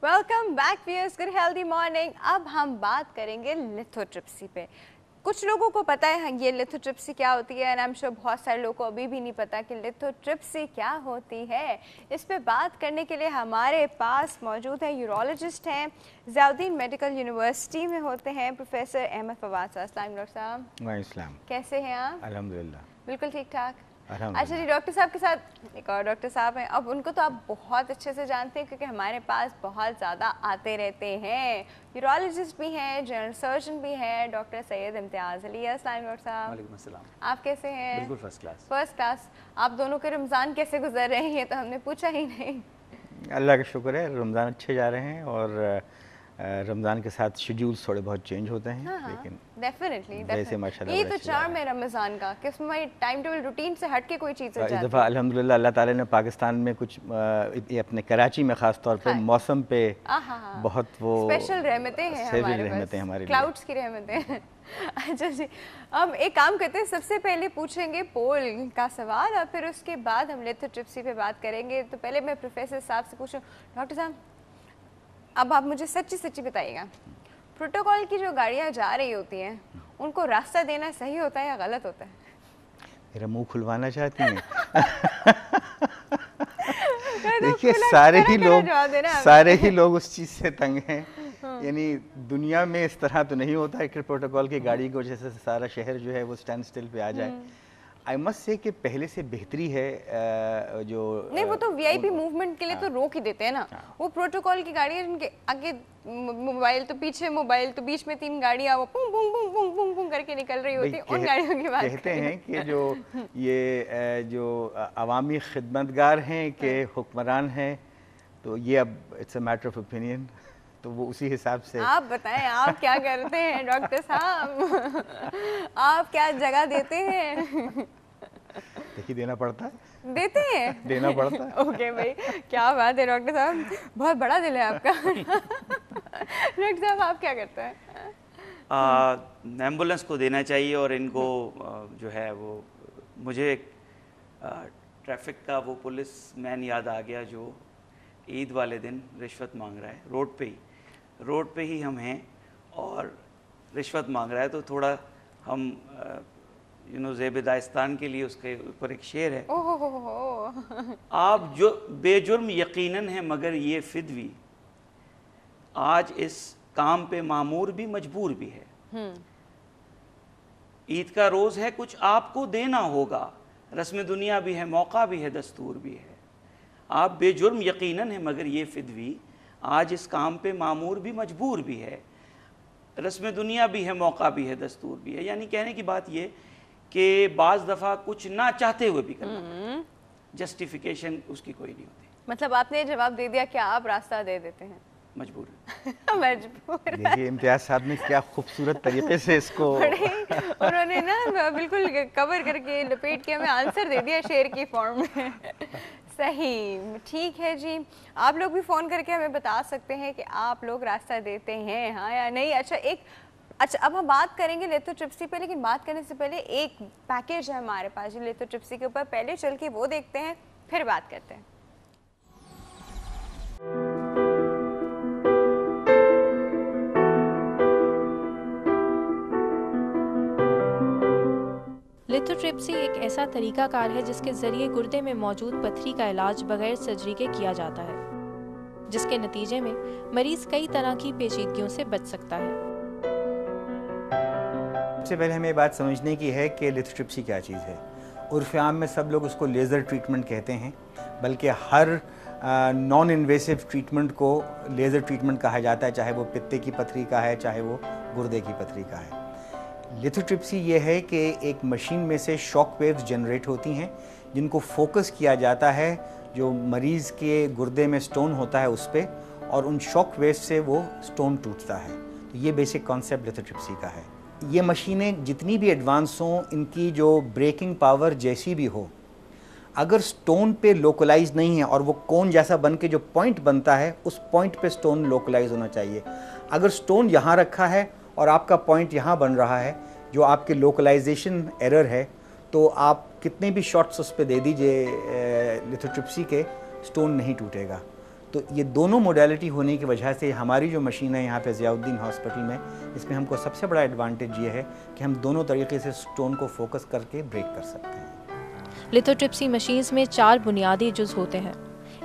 Welcome back viewers, good healthy morning. अब हम बात करेंगे लिथोट्रिप्सी पे। कुछ लोगों को पता है ये लिथोट्रिप्सी क्या होती है, एंड आई एम श्योर बहुत सारे लोगों को अभी भी नहीं पता कि लिथोट्रिप्सी क्या होती है। इस पे बात करने के लिए हमारे पास मौजूद है यूरोलॉजिस्ट हैं, ज़ियाउद्दीन मेडिकल यूनिवर्सिटी में होते हैं प्रोफेसर अहमद फवाद। अस्सलाम डॉक्टर साहब। वालेकुम। कैसे हैं आप? अल्हम्दुलिल्लाह बिल्कुल ठीक ठाक। अल्हम्दुलिल्लाह। अच्छा जी, डॉक्टर साहब के साथ एक और डॉक्टर साहब हैं। अब उनको तो आप बहुत अच्छे से जानते हैं क्योंकि हमारे पास बहुत ज़्यादा आते रहते हैं। यूरोलॉजिस्ट भी हैं, जनरल सर्जन भी हैं, डॉक्टर सैयद इम्तियाज़ अली। अस्सलाम डॉक्टर साहब। वालेकुम अस्सलाम। आप कैसे हैं? बिल्कुल फर्स्ट क्लास। First class. आप दोनों के रमज़ान कैसे गुजर रहे हैं, तो हमने पूछा ही नहीं। अल्लाह का शुक्र है, रमज़ान अच्छे जा रहे हैं और रमज़ान के साथ शेड्यूल्स थोड़े बहुत चेंज होते हैं। हाँ, लेकिन डेफिनेटली वैसे माशाल्लाह ये बड़ा तो अच्छा जा चार्म रहा है रमज़ान का कि उसमें टाइम टेबल रूटीन से हट के कोई चीज़ हो इस जाती दफ़ा है। अल्हम्दुलिल्लाह अल्लाह ताला ने पाकिस्तान में कुछ ये अपने कराची में ख़ास तौर पे हाँ। मौसम पे हाँ, बहुत वो स्पेशल रहमतें हैं स्पेशल हमारे रहमतें पास, हमारे लिए। क्लाउड्स की रहमतें हैं। अच्छा जी, हम एक काम करते हैं, सबसे पहले पूछेंगे पोल का सवाल और फिर उसके बाद हम लिथोट्रिप्सी पे बात करेंगे। तो पहले मैं प्रोफेसर साहब से पूछूं, डॉक्टर साहब अब आप मुझे सच्ची सच्ची बताइएगा, प्रोटोकॉल की जो गाड़ियाँ जा रही होती हैं उनको रास्ता देना सही होता है या गलत होता है? मेरा मुंह खुलवाना चाहती हैं? तो देखिए खुला सारे करा ही करा लोग जवाब देना है सारे ही लोग उस चीज़ से तंग हैं। यानी दुनिया में इस तरह तो नहीं होता है कि प्रोटोकॉल की गाड़ी की वजह से सारा शहर जो है वो स्टैंड स्टिल पे आ जाए। आई मस्ट से कि पहले से बेहतरी है जो नहीं, वो तो वीआईपी मूवमेंट के लिए तो हाँ। रोक ही देते हैं ना। वो प्रोटोकॉल की गाड़ी है जिनके आगे मोबाइल तो पीछे मोबाइल तो बीच में 3 गाड़ियां वो पुंग पुंग पुंग पुंग पुंग पुंग करके निकल रही होती है, उन गाड़ियों की बात कहते हैं कि जो ये जो अवामी खिदमतगार हैं कि हुक्मरान हैं, तो ये अब it's a matter of opinion, तो वो उसी हिसाब से। आप बताएं आप क्या करते हैं डॉक्टर साहब, आप क्या जगह देते हैं? देखिए देना पड़ता है, देते हैं देना पड़ता है। ओके भाई, क्या बात है डॉक्टर साहब, बहुत बड़ा दिल है आपका। डॉक्टर साहब आप क्या करते हैं? एम्बुलेंस को देना चाहिए और इनको जो है वो मुझे ट्रैफिक का वो पुलिस मैन याद आ गया जो ईद वाले दिन रिश्वत मांग रहा है रोड पे ही हम हैं और रिश्वत मांग रहा है, तो थोड़ा हम ज़ेब-ए-दास्तान के लिए उसके ऊपर एक शेर है। ओहो, आप जो बेजुर्म यकीनन है मगर ये फिदवी, आज इस काम पे मामूर भी मजबूर भी है। ईद का रोज़ है कुछ आपको देना होगा, रस्म दुनिया भी है मौका भी है दस्तूर भी है। आप बेजुर्म यकीनन है मगर ये फिदवी, आज इस काम पे मामूर भी मजबूर भी है, रस्म दुनिया भी है मौका भी है दस्तूर भी है। यानी कहने की बात ये कि बाज़ दफ़ा कुछ ना चाहते हुए भी करना, जस्टिफिकेशन उसकी कोई नहीं होती। मतलब आपने जवाब दे दिया कि आप रास्ता दे देते हैं। मजबूर मजबूर। देखिए इम्तियाज साहब ने क्या खूबसूरत तरीके से इसको उन्होंने ना बिल्कुल कवर करके लपेट के हमें आंसर दे दिया शेर की फॉर्म में। सही, ठीक है जी। आप लोग भी फ़ोन करके हमें बता सकते हैं कि आप लोग रास्ता देते हैं, हाँ या नहीं। अच्छा अब हम बात करेंगे लिथोट्रिप्सी पे, लेकिन बात करने से पहले एक पैकेज है हमारे पास जो लिथोट्रिप्सी के ऊपर, पहले चल के वो देखते हैं फिर बात करते हैं। लिथोट्रिप्सी एक ऐसा तरीकाकार है जिसके ज़रिए गुर्दे में मौजूद पथरी का इलाज बगैर सर्जरी के किया जाता है, जिसके नतीजे में मरीज़ कई तरह की पेचीदगियों से बच सकता है। सबसे पहले हमें ये बात समझने की है कि लिथोट्रिप्सी क्या चीज़ है। उर्फ़ आम में सब लोग उसको लेज़र ट्रीटमेंट कहते हैं, बल्कि हर नॉन इन्वेसिव ट्रीटमेंट को लेज़र ट्रीटमेंट कहा जाता है, चाहे वो पित्ते की पथरी का है चाहे वो गुर्दे की पथरी का है। लिथोट्रिप्सी ये है कि एक मशीन में से शॉक वेव्स जनरेट होती हैं जिनको फोकस किया जाता है जो मरीज़ के गुर्दे में स्टोन होता है उस पर, और उन शॉक वेव्स से वो स्टोन टूटता है। तो ये बेसिक कॉन्सेप्ट लिथोट्रिप्सी का है। ये मशीनें जितनी भी एडवांस हों, इनकी जो ब्रेकिंग पावर जैसी भी हो, अगर स्टोन पे लोकलाइज नहीं है और वो कोन जैसा बन के जो पॉइंट बनता है उस पॉइंट पे स्टोन लोकलाइज होना चाहिए। अगर स्टोन यहाँ रखा है और आपका पॉइंट यहाँ बन रहा है, जो आपके लोकलाइजेशन एरर है, तो आप कितने भी शॉट्स उस पर दे दीजिए लिथोट्रिप्सी के, स्टोन नहीं टूटेगा। तो ये दोनों मोडेलिटी होने की वजह से हमारी जो मशीन है यहाँ पे ज़ियाउद्दीन हॉस्पिटल में, इसमें हमको सबसे बड़ा एडवांटेज ये है कि हम दोनों तरीके से स्टोन को फोकस करके ब्रेक कर सकते हैं। लिथोट्रिप्सी मशीन्स में 4 बुनियादी जुज़ होते हैं,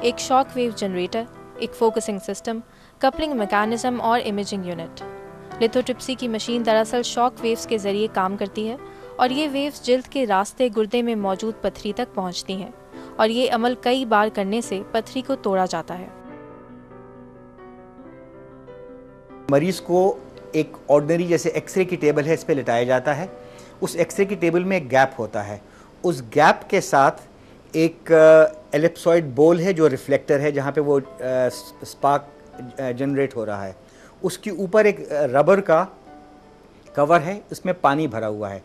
एक शॉक वेव जनरेटर, एक फोकसिंग सिस्टम, कपलिंग मैकेनिज्म और इमेजिंग यूनिट। लिथोट्रिप्सी की मशीन दरअसल शॉक वेव्स के ज़रिए काम करती है और ये वेव्स जिल्द के रास्ते गुर्दे में मौजूद पथरी तक पहुंचती हैं और ये अमल कई बार करने से पथरी को तोड़ा जाता है। मरीज को एक ऑर्डिनरी जैसे एक्सरे की टेबल है, इस पे लिटाया जाता है। उस एक्सरे की टेबल में एक गैप होता है, उस गैप के साथ एक एलिप्सॉइड बोल है जो रिफ्लेक्टर है, जहाँ पे वो स्पार्क जनरेट हो रहा है। उसके ऊपर एक रबर का कवर है, इसमें पानी भरा हुआ है।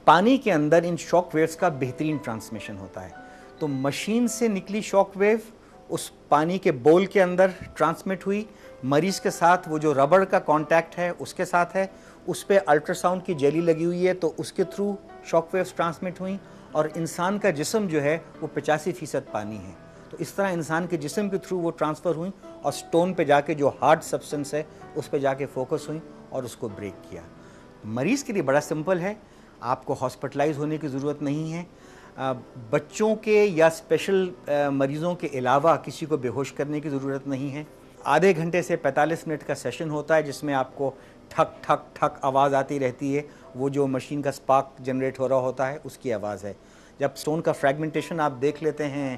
पानी के अंदर इन शॉक वेव्स का बेहतरीन ट्रांसमिशन होता है। तो मशीन से निकली शॉक वेव उस पानी के बोल के अंदर ट्रांसमिट हुई, मरीज़ के साथ वो जो रबर का कांटेक्ट है उसके साथ है, उस पर अल्ट्रासाउंड की जेली लगी हुई है, तो उसके थ्रू शॉक वेव्स ट्रांसमिट हुई। और इंसान का जिस्म जो है वो 85% पानी है, तो इस तरह इंसान के जिस्म के थ्रू वो ट्रांसफ़र हुई और स्टोन पे जाके जो हार्ड सब्सटेंस है उस पे जाके फोकस हुई और उसको ब्रेक किया। मरीज़ के लिए बड़ा सिंपल है, आपको हॉस्पिटलाइज होने की ज़रूरत नहीं है। बच्चों के या स्पेशल मरीज़ों के अलावा किसी को बेहोश करने की ज़रूरत नहीं है। आधे घंटे से 45 मिनट का सेशन होता है जिसमें आपको ठक ठक ठक आवाज़ आती रहती है, वो जो मशीन का स्पार्क जनरेट हो रहा होता है उसकी आवाज़ है। जब स्टोन का फ्रैगमेंटेशन आप देख लेते हैं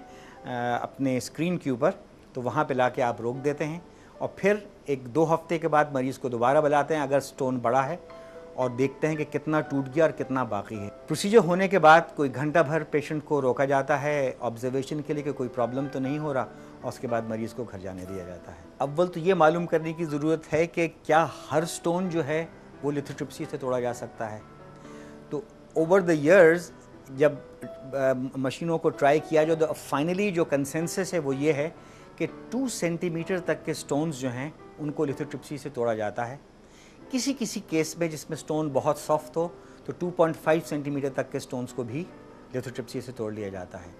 अपने स्क्रीन के ऊपर, तो वहाँ पे लाके आप रोक देते हैं और फिर 1-2 हफ्ते के बाद मरीज़ को दोबारा बुलाते हैं अगर स्टोन बड़ा है, और देखते हैं कि कितना टूट गया और कितना बाकी है। प्रोसीजर होने के बाद कोई घंटा भर पेशेंट को रोका जाता है ऑब्जर्वेशन के लिए कि कोई प्रॉब्लम तो नहीं हो रहा, और उसके बाद मरीज़ को घर जाने दिया जाता है। अव्वल तो ये मालूम करने की ज़रूरत है कि क्या हर स्टोन जो है वो लिथोट्रिप्सी से तोड़ा जा सकता है। तो ओवर द ईयर्स जब मशीनों को ट्राई किया जो, तो फाइनली जो कंसेंसस है वो ये है कि 2 सेंटीमीटर तक के स्टोन्स जो हैं उनको लिथोट्रिप्सी से तोड़ा जाता है। किसी किसी केस में जिसमें स्टोन बहुत सॉफ्ट हो तो 2.5 सेंटीमीटर तक के स्टोन्स को भी लिथोट्रिप्सी से तोड़ लिया जाता है।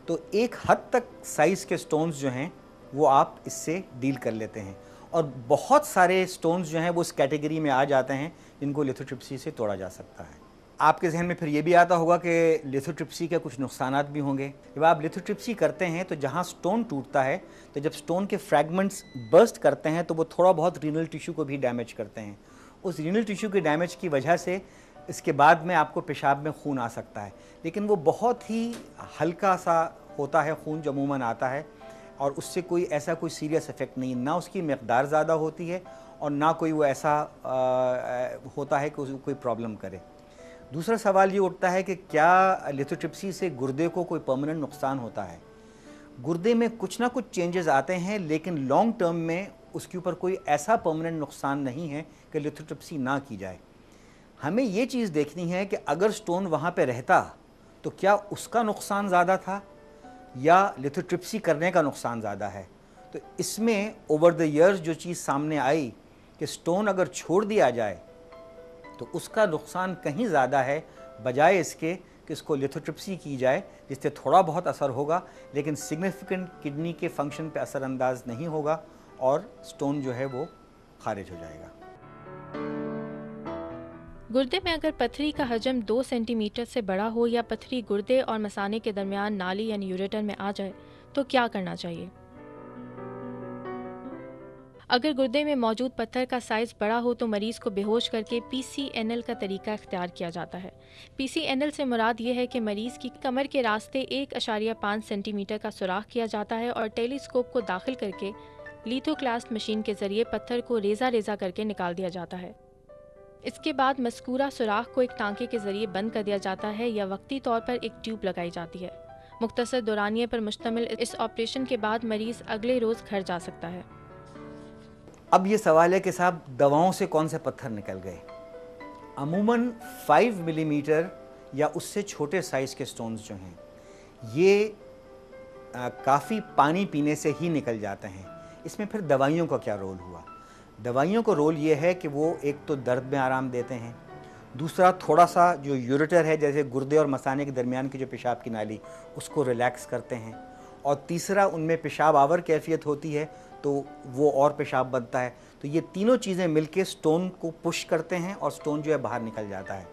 तो एक हद तक साइज़ के स्टोन्स जो हैं वो आप इससे डील कर लेते हैं, और बहुत सारे स्टोन्स जो हैं वो इस कैटेगरी में आ जाते हैं जिनको लिथोट्रिप्सी से तोड़ा जा सकता है। आपके जहन में फिर ये भी आता होगा कि लिथोट्रिप्सी के कुछ नुकसानात भी होंगे। जब आप लिथोट्रिप्सी करते हैं तो जहाँ स्टोन टूटता है, तो जब स्टोन के फ्रैगमेंट्स बर्स्ट करते हैं तो वो थोड़ा बहुत रीनल टिश्यू को भी डैमेज करते हैं। उस रीनल टिश्यू के डैमेज की वजह से इसके बाद में आपको पेशाब में खून आ सकता है, लेकिन वो बहुत ही हल्का सा होता है खून जो अमूमन आता है, और उससे कोई ऐसा कोई सीरियस इफ़ेक्ट नहीं, ना उसकी मकदार ज़्यादा होती है और ना कोई वो ऐसा होता है कि उसको कोई प्रॉब्लम करे। दूसरा सवाल ये उठता है कि क्या लिथोट्रिप्सी से गुर्दे को कोई परमानेंट नुकसान होता है। गुर्दे में कुछ ना कुछ चेंजेस आते हैं, लेकिन लॉन्ग टर्म में उसके ऊपर कोई ऐसा परमानेंट नुकसान नहीं है कि लिथोट्रिप्सी ना की जाए। हमें ये चीज़ देखनी है कि अगर स्टोन वहाँ पे रहता तो क्या उसका नुकसान ज़्यादा था या लिथोट्रिप्सी करने का नुकसान ज़्यादा है। तो इसमें ओवर द ईयर्स जो चीज़ सामने आई कि स्टोन अगर छोड़ दिया जाए तो उसका नुकसान कहीं ज़्यादा है, बजाय इसके कि इसको लिथोट्रिप्सी की जाए, जिससे थोड़ा बहुत असर होगा लेकिन सिग्निफिकेंट किडनी के फंक्शन पे असरअंदाज नहीं होगा और स्टोन जो है वो खारिज हो जाएगा। गुर्दे में अगर पथरी का हजम 2 सेंटीमीटर से बड़ा हो या पथरी गुर्दे और मसाने के दरमियान नाली यानी यूरेटर में आ जाए तो क्या करना चाहिए? अगर गुर्दे में मौजूद पत्थर का साइज बड़ा हो तो मरीज को बेहोश करके PCNL का तरीका इख्तियार किया जाता है। PCNL से मुराद ये है कि मरीज की कमर के रास्ते 1.5 सेंटीमीटर का सुराख किया जाता है और टेलीस्कोप को दाखिल करके लिथोक्लास्ट मशीन के जरिए पत्थर को रेजा रेजा करके निकाल दिया जाता है। इसके बाद मस्कूरा सुराख को एक टांके के जरिए बंद कर दिया जाता है या वक्ती तौर पर एक ट्यूब लगाई जाती है। मुख्तसर दौरानिये पर मुश्तमिल इस ऑपरेशन के बाद मरीज अगले रोज घर जा सकता है। अब ये सवाल है कि साहब दवाओं से कौन से पत्थर निकल गए। अमूमन 5 मिलीमीटर या उससे छोटे साइज़ के स्टोन्स जो हैं ये काफ़ी पानी पीने से ही निकल जाते हैं। इसमें फिर दवाइयों का क्या रोल हुआ? दवाइयों का रोल ये है कि वो एक तो दर्द में आराम देते हैं, दूसरा थोड़ा सा जो यूरेटर है जैसे गुर्दे और मसाने के दरमियान की जो पेशाब की नाली उसको रिलैक्स करते हैं, और तीसरा उनमें पेशाब आवर कैफियत होती है तो वो और पेशाब बनता है। तो ये तीनों चीज़ें मिलके स्टोन को पुश करते हैं और स्टोन जो है बाहर निकल जाता है।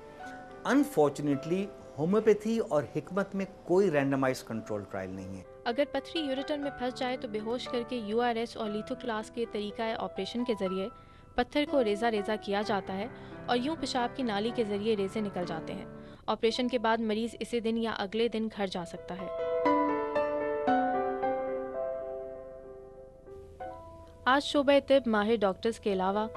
अनफॉर्चुनेटली होम्योपैथी और हिकमत में कोई रैंडमाइज कंट्रोल ट्रायल नहीं है। अगर पथरी यूरेटर में फंस जाए तो बेहोश करके URS और लिथो क्लास के तरीका ऑपरेशन के जरिए पत्थर को रेजा रेजा किया जाता है और यूं पेशाब की नाली के जरिए रेजे निकल जाते हैं। ऑपरेशन के बाद मरीज इसी दिन या अगले दिन घर जा सकता है। आज शोबे तिब माहिर डॉक्टर्स के अलावा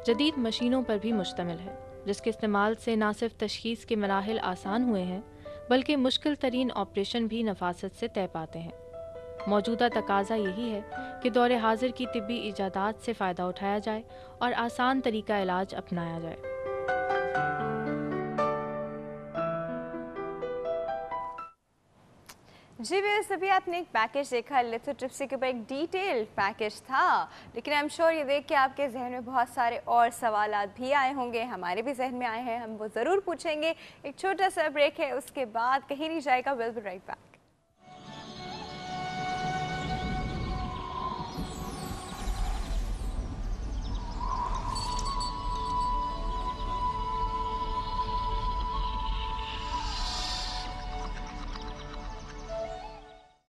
जदीद मशीनों पर भी मुश्तमिल है, जिसके इस्तेमाल से न सिर्फ तशखीस के मराहिल आसान हुए हैं बल्कि मुश्किल तरीन ऑपरेशन भी नफासत से तय पाते हैं। मौजूदा तकाजा यही है कि दौरे हाजिर की तिब्बी इजादात से फ़ायदा उठाया जाए और आसान तरीका इलाज अपनाया जाए। जी व्यूअर्स, अभी आपने एक पैकेज देखा, लिथोट्रिप्सी के ऊपर एक डिटेल्ड पैकेज था, लेकिन आई एम श्योर ये देख के आपके जहन में बहुत सारे और सवालात भी आए होंगे, हमारे भी जहन में आए हैं, हम वो ज़रूर पूछेंगे। एक छोटा सा ब्रेक है, उसके बाद कहीं नहीं जाएगा, विल बी राइट बैक।